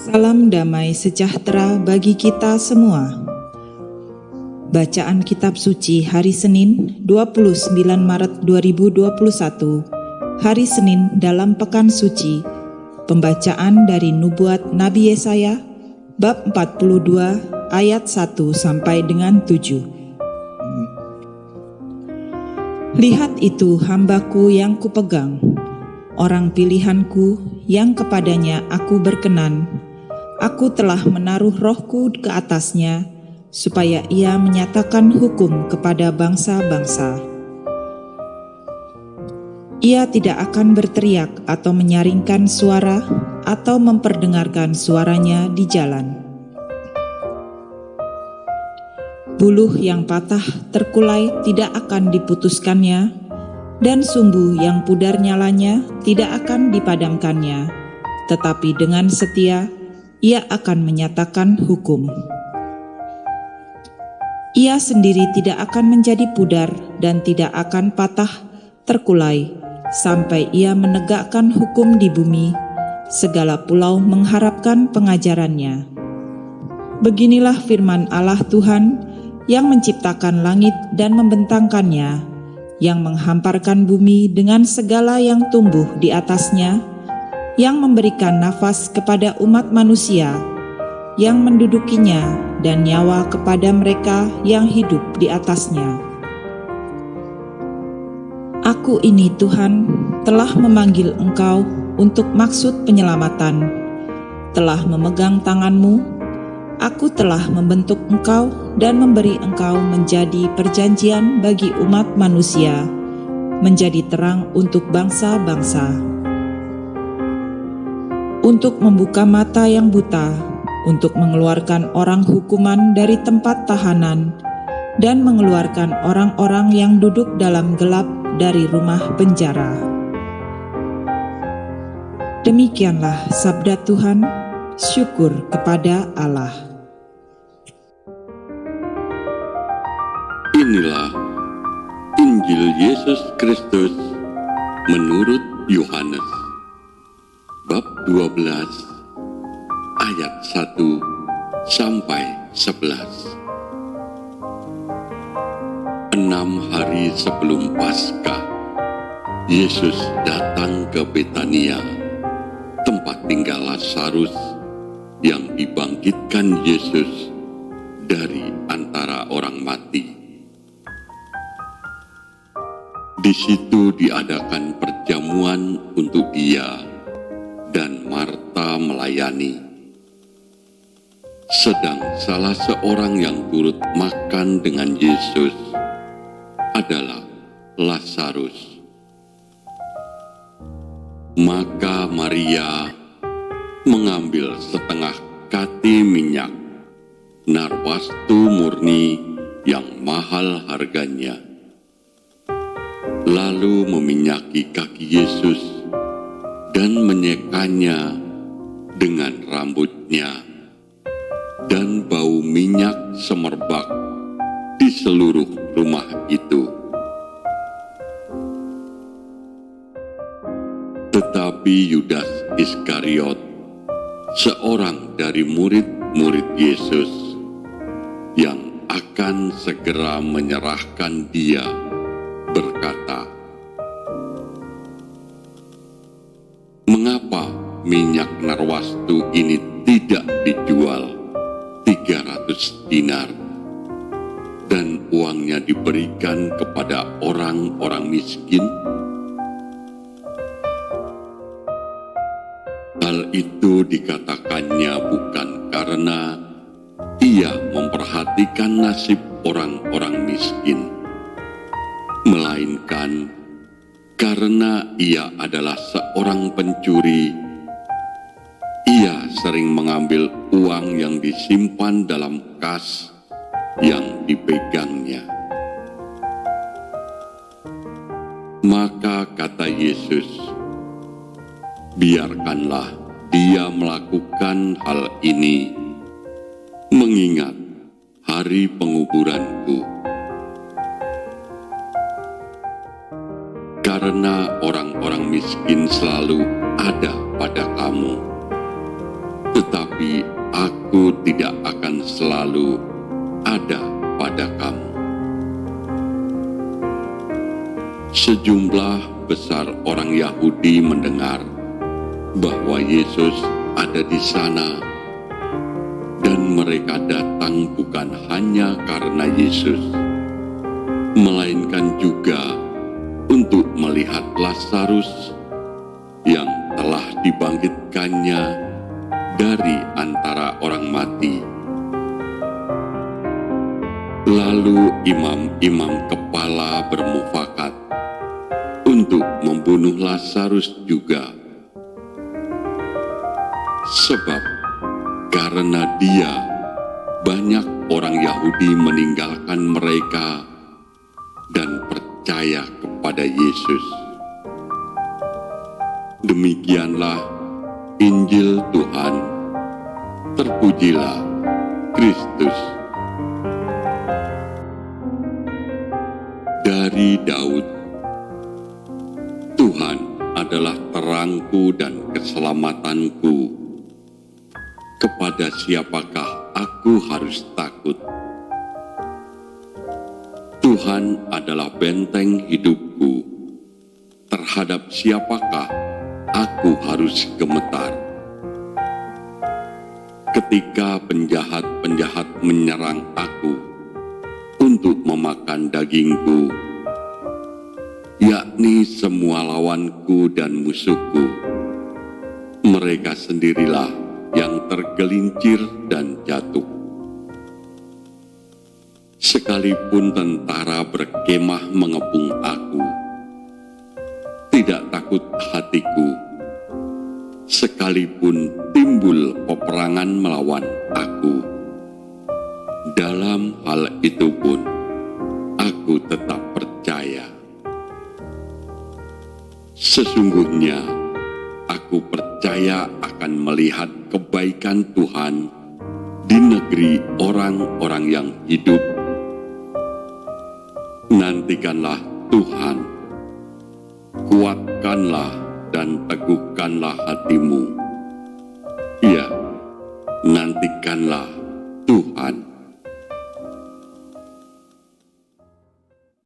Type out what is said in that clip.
Salam damai sejahtera bagi kita semua. Bacaan Kitab Suci hari Senin 29 Maret 2021, hari Senin dalam Pekan Suci. Pembacaan dari Nubuat Nabi Yesaya, bab 42 ayat 1 sampai dengan 7. Lihat itu hambaku yang kupegang, orang pilihanku yang kepadanya aku berkenan. Aku telah menaruh rohku ke atasnya, supaya ia menyatakan hukum kepada bangsa-bangsa. Ia tidak akan berteriak atau menyaringkan suara, atau memperdengarkan suaranya di jalan. Buluh yang patah terkulai tidak akan diputuskannya, dan sumbu yang pudar nyalanya tidak akan dipadamkannya, tetapi dengan setia ia akan menyatakan hukum. Ia sendiri tidak akan menjadi pudar dan tidak akan patah terkulai, sampai ia menegakkan hukum di bumi. Segala pulau mengharapkan pengajarannya. Beginilah firman Allah Tuhan yang menciptakan langit dan membentangkannya, yang menghamparkan bumi dengan segala yang tumbuh di atasnya, yang memberikan nafas kepada umat manusia, yang mendudukinya, dan nyawa kepada mereka yang hidup di atasnya. Aku ini Tuhan telah memanggil engkau untuk maksud penyelamatan, telah memegang tanganmu, aku telah membentuk engkau dan memberi engkau menjadi perjanjian bagi umat manusia, menjadi terang untuk bangsa-bangsa. Untuk membuka mata yang buta, untuk mengeluarkan orang hukuman dari tempat tahanan, dan mengeluarkan orang-orang yang duduk dalam gelap dari rumah penjara. Demikianlah sabda Tuhan, syukur kepada Allah. Inilah Injil Yesus Kristus menurut Yohanes, bab 12 ayat 1 sampai 11. 6 hari sebelum Paskah, Yesus datang ke Betania, tempat tinggal Lazarus yang dibangkitkan Yesus dari antara orang mati. Di situ diadakan perjamuan untuk dia, dan Marta melayani. Sedang salah seorang yang turut makan dengan Yesus adalah Lazarus. Maka Maria mengambil setengah kati minyak narwastu murni yang mahal harganya, lalu meminyaki kaki Yesus dan menyekanya dengan rambutnya, dan bau minyak semerbak di seluruh rumah itu. Tetapi Yudas Iskariot, seorang dari murid-murid Yesus yang akan segera menyerahkan dia, berkata, "Mengapa minyak narwastu ini tidak dijual 300 dinar dan uangnya diberikan kepada orang-orang miskin?" Hal itu dikatakannya bukan karena ia memperhatikan nasib orang-orang miskin, melainkan karena ia adalah seorang pencuri. Ia sering mengambil uang yang disimpan dalam kas yang dipegangnya. Maka kata Yesus, "Biarkanlah dia melakukan hal ini, mengingat hari penguburanku. Karena orang-orang miskin selalu ada pada kamu, tetapi tetapi aku tidak akan selalu ada pada kamu. Sejumlah besar orang Yahudi mendengar bahwa Yesus ada di sana, dan mereka datang bukan hanya karena Yesus, melainkan juga untuk melihat Lazarus yang telah dibangkitkannya dari antara orang mati. Lalu imam-imam kepala bermufakat untuk membunuh Lazarus juga, sebab karena dia, banyak orang Yahudi meninggalkan mereka dan percaya kepada Yesus. Demikianlah Injil Tuhan. Terpujilah Kristus. Dari Daud. Tuhan adalah terangku dan keselamatanku. Kepada siapakah aku harus takut? Tuhan adalah benteng hidupku. Terhadap siapakah aku harus gemetar? Ketika penjahat-penjahat menyerang aku untuk memakan dagingku, yakni semua lawanku dan musuhku, mereka sendirilah yang tergelincir dan jatuh. Sekalipun tentara berkemah mengepung aku, tidak takut hatiku. Sekalipun timbul peperangan melawan aku, dalam hal itu pun aku tetap percaya. Sesungguhnya aku percaya akan melihat kebaikan Tuhan di negeri orang-orang yang hidup. Nantikanlah Tuhan, kuatkanlah dan teguhkanlah hatimu. Ya, nantikanlah Tuhan.